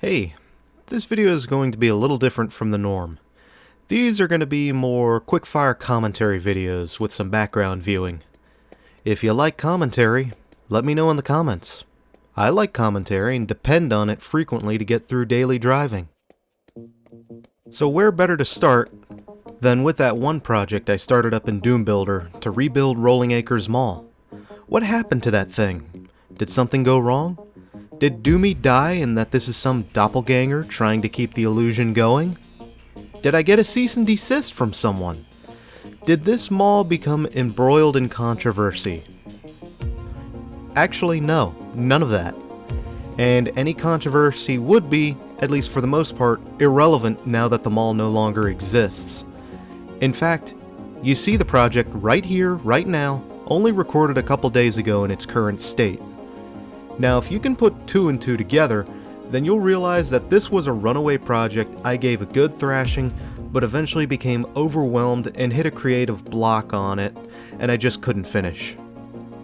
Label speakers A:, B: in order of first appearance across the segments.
A: Hey, this video is going to be a little different from the norm. These are going to be more quick-fire commentary videos with some background viewing. If you like commentary, let me know in the comments. I like commentary and depend on it frequently to get through daily driving. So where better to start than with that one project I started up in Doom Builder to rebuild Rolling Acres Mall. What happened to that thing? Did something go wrong? Did Doomie die and that this is some doppelganger trying to keep the illusion going? Did I get a cease and desist from someone? Did this mall become embroiled in controversy? Actually, no, none of that. And any controversy would be, at least for the most part, irrelevant now that the mall no longer exists. In fact, you see the project right here, right now, only recorded a couple days ago in its current state. Now, if you can put two and two together, then you'll realize that this was a runaway project I gave a good thrashing, but eventually became overwhelmed and hit a creative block on it, and I just couldn't finish.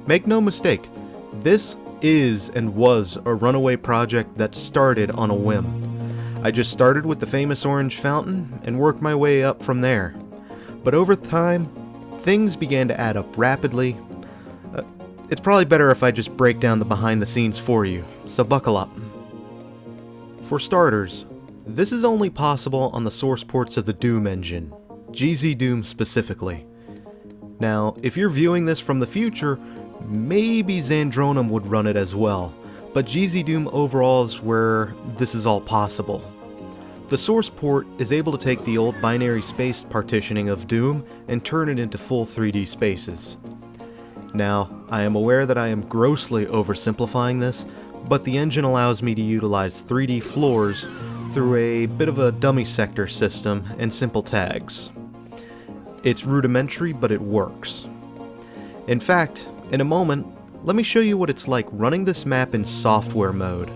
A: Make no mistake, this is and was a runaway project that started on a whim. I just started with the famous orange fountain and worked my way up from there. But over time, things began to add up rapidly. It's probably better if I just break down the behind the scenes for you, so buckle up. For starters, this is only possible on the source ports of the Doom engine, GZ Doom specifically. Now, if you're viewing this from the future, maybe Xandronum would run it as well, but GZ Doom overall is where this is all possible. The source port is able to take the old binary space partitioning of Doom and turn it into full 3D spaces. Now, I am aware that I am grossly oversimplifying this, but the engine allows me to utilize 3D floors through a bit of a dummy sector system and simple tags. It's rudimentary, but it works. In fact, in a moment, let me show you what it's like running this map in software mode.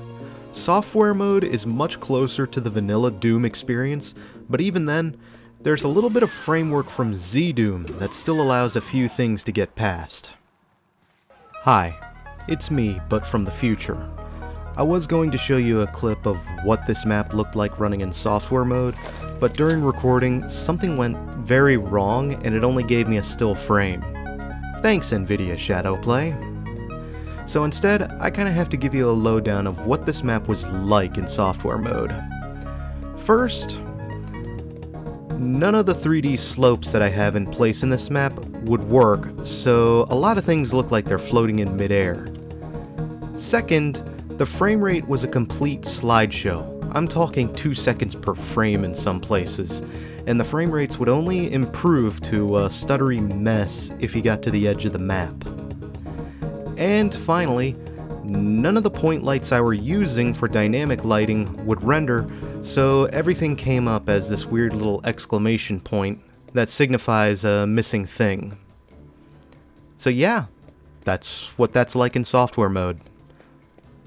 A: Software mode is much closer to the vanilla Doom experience, but even then, there's a little bit of framework from Z-Doom that still allows a few things to get past. Hi, it's me, but from the future. I was going to show you a clip of what this map looked like running in software mode, but during recording, something went very wrong and it only gave me a still frame. Thanks, NVIDIA Shadowplay. So instead, I kinda have to give you a lowdown of what this map was like in software mode. First, none of the 3D slopes that I have in place in this map would work, so a lot of things look like they're floating in midair. Second, the frame rate was a complete slideshow. I'm talking 2 seconds per frame in some places, and the frame rates would only improve to a stuttery mess if you got to the edge of the map. And finally, none of the point lights I were using for dynamic lighting would render, so everything came up as this weird little exclamation point that signifies a missing thing. So yeah, that's what that's like in software mode.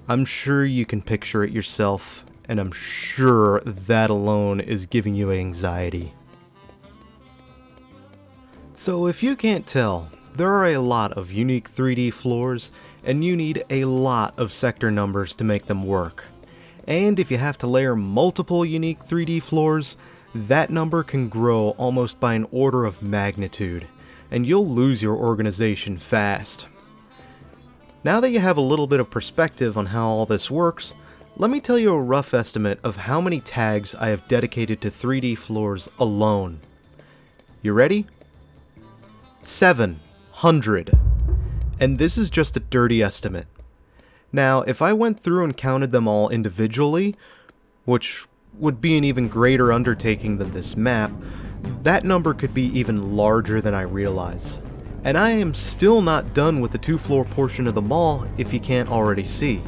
A: I'm sure you can picture it yourself, and I'm sure that alone is giving you anxiety. So if you can't tell, there are a lot of unique 3D floors, and you need a lot of sector numbers to make them work. And if you have to layer multiple unique 3D floors, that number can grow almost by an order of magnitude, and you'll lose your organization fast. Now that you have a little bit of perspective on how all this works, let me tell you a rough estimate of how many tags I have dedicated to 3D floors alone. You ready? 700. And this is just a dirty estimate. Now, if I went through and counted them all individually, which would be an even greater undertaking than this map, that number could be even larger than I realize. And I am still not done with the 2-floor portion of the mall, if you can't already see.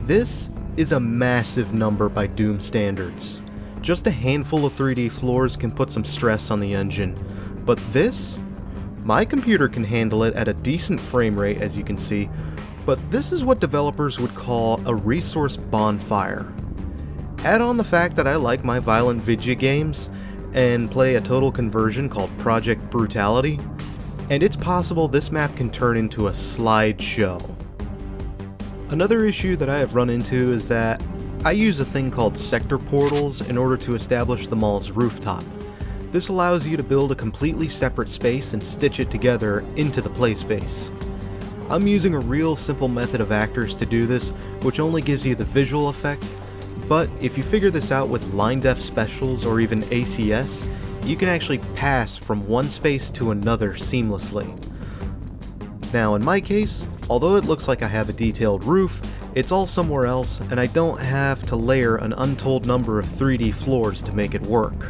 A: This is a massive number by Doom standards. Just a handful of 3D floors can put some stress on the engine, but this? My computer can handle it at a decent frame rate, as you can see, but this is what developers would call a resource bonfire. Add on the fact that I like my violent video games, and play a total conversion called Project Brutality, and it's possible this map can turn into a slideshow. Another issue that I have run into is that I use a thing called sector portals in order to establish the mall's rooftop. This allows you to build a completely separate space and stitch it together into the play space. I'm using a real simple method of actors to do this, which only gives you the visual effect, but if you figure this out with line def specials or even ACS, you can actually pass from one space to another seamlessly. Now in my case, although it looks like I have a detailed roof, it's all somewhere else and I don't have to layer an untold number of 3D floors to make it work.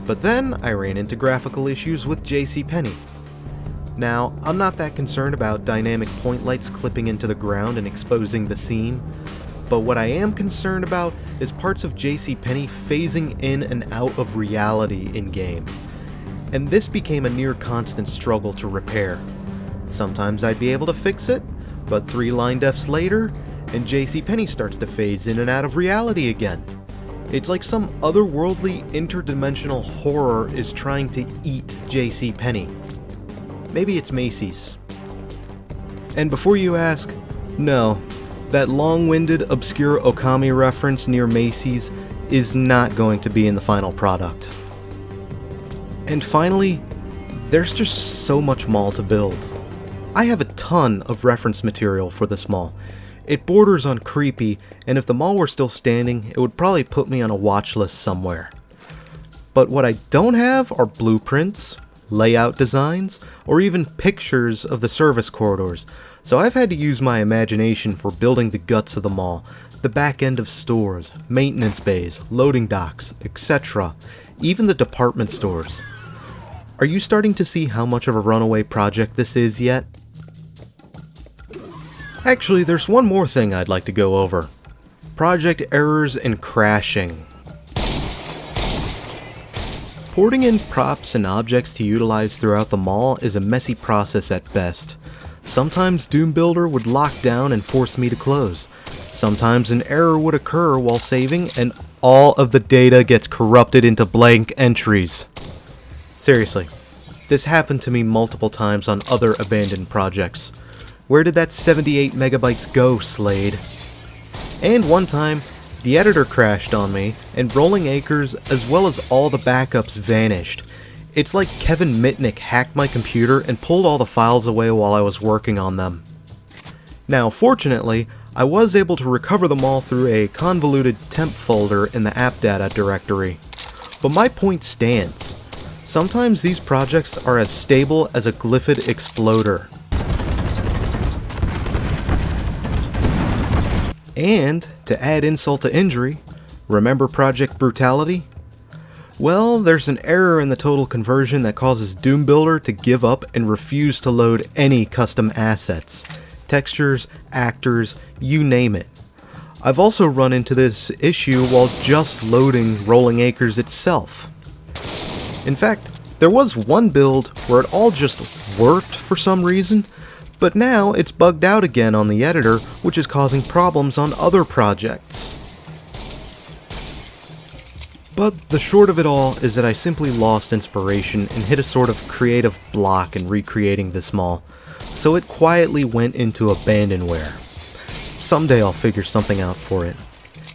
A: But then I ran into graphical issues with JCPenney. Now, I'm not that concerned about dynamic point lights clipping into the ground and exposing the scene, but what I am concerned about is parts of JCPenney phasing in and out of reality in-game. And this became a near constant struggle to repair. Sometimes I'd be able to fix it, but 3 line defs later, and JCPenney starts to phase in and out of reality again. It's like some otherworldly interdimensional horror is trying to eat JCPenney. Maybe it's Macy's. And before you ask, no, that long-winded, obscure Okami reference near Macy's is not going to be in the final product. And finally, there's just so much mall to build. I have a ton of reference material for this mall. It borders on creepy, and if the mall were still standing, it would probably put me on a watch list somewhere. But what I don't have are blueprints, layout designs, or even pictures of the service corridors, so I've had to use my imagination for building the guts of the mall, the back end of stores, maintenance bays, loading docks, etc., even the department stores. Are you starting to see how much of a runaway project this is yet? Actually, there's one more thing I'd like to go over. Project errors and crashing. Porting in props and objects to utilize throughout the mall is a messy process at best. Sometimes Doom Builder would lock down and force me to close. Sometimes an error would occur while saving and all of the data gets corrupted into blank entries. Seriously, this happened to me multiple times on other abandoned projects. Where did that 78 megabytes go, Slade? And one time, the editor crashed on me, and Rolling Acres as well as all the backups vanished. It's like Kevin Mitnick hacked my computer and pulled all the files away while I was working on them. Now, fortunately, I was able to recover them all through a convoluted temp folder in the app data directory. But my point stands. Sometimes these projects are as stable as a glyphid exploder. And, to add insult to injury, remember Project Brutality? Well, there's an error in the total conversion that causes Doom Builder to give up and refuse to load any custom assets. Textures, actors, you name it. I've also run into this issue while just loading Rolling Acres itself. In fact, there was one build where it all just worked for some reason, but now it's bugged out again on the editor, which is causing problems on other projects. But the short of it all is that I simply lost inspiration and hit a sort of creative block in recreating this mall, so it quietly went into abandonware. Someday I'll figure something out for it.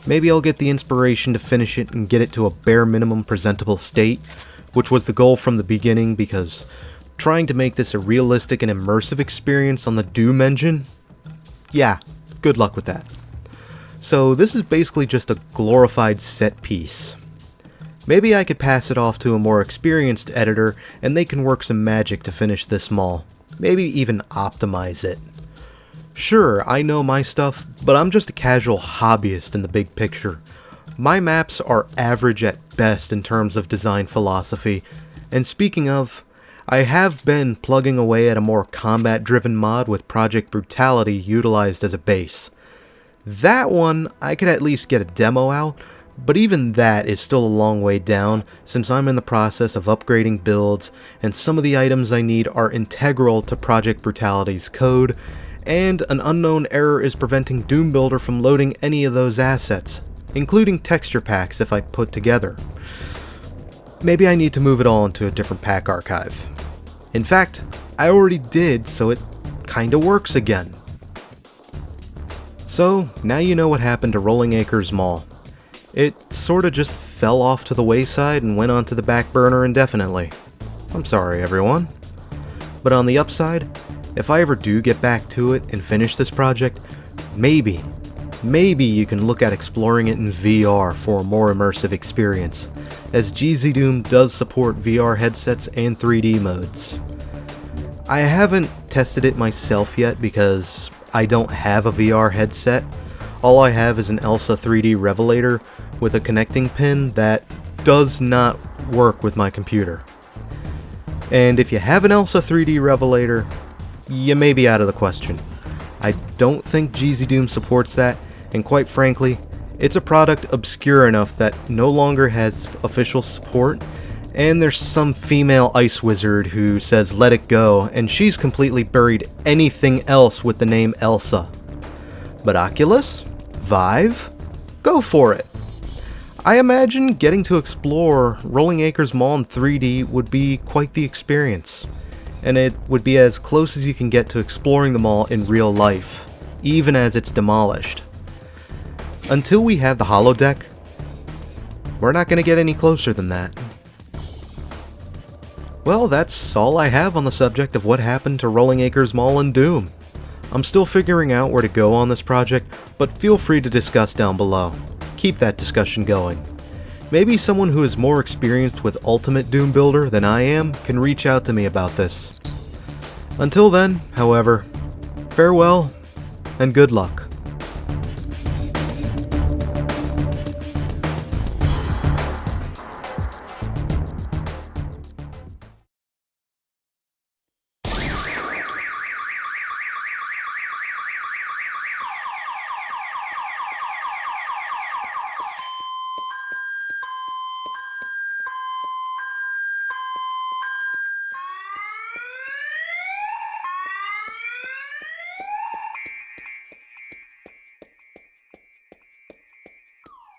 A: Maybe I'll get the inspiration to finish it and get it to a bare minimum presentable state, which was the goal from the beginning, because trying to make this a realistic and immersive experience on the Doom engine? Yeah, good luck with that. So this is basically just a glorified set piece. Maybe I could pass it off to a more experienced editor and they can work some magic to finish this mall. Maybe even optimize it. Sure, I know my stuff, but I'm just a casual hobbyist in the big picture. My maps are average at best in terms of design philosophy, and speaking of, I have been plugging away at a more combat-driven mod with Project Brutality utilized as a base. That one, I could at least get a demo out, but even that is still a long way down since I'm in the process of upgrading builds and some of the items I need are integral to Project Brutality's code, and an unknown error is preventing Doom Builder from loading any of those assets, including texture packs if I put together. Maybe I need to move it all into a different pack archive. In fact, I already did, so it kinda works again. So, now you know what happened to Rolling Acres Mall. It sorta just fell off to the wayside and went onto the back burner indefinitely. I'm sorry, everyone. But on the upside, if I ever do get back to it and finish this project, maybe you can look at exploring it in VR for a more immersive experience, as GZ Doom does support VR headsets and 3D modes. I haven't tested it myself yet because I don't have a VR headset. All I have is an Elsa 3D Revelator with a connecting pin that does not work with my computer. And if you have an Elsa 3D Revelator, you may be out of the question. I don't think GZ Doom supports that, and quite frankly, it's a product obscure enough that no longer has official support, and there's some female ice wizard who says let it go, and she's completely buried anything else with the name Elsa. But Oculus? Vive? Go for it! I imagine getting to explore Rolling Acres Mall in 3D would be quite the experience, and it would be as close as you can get to exploring the mall in real life, even as it's demolished. Until we have the holodeck, we're not going to get any closer than that. Well, that's all I have on the subject of what happened to Rolling Acres Mall in Doom. I'm still figuring out where to go on this project, but feel free to discuss down below. Keep that discussion going. Maybe someone who is more experienced with Ultimate Doom Builder than I am can reach out to me about this. Until then, however, farewell and good luck.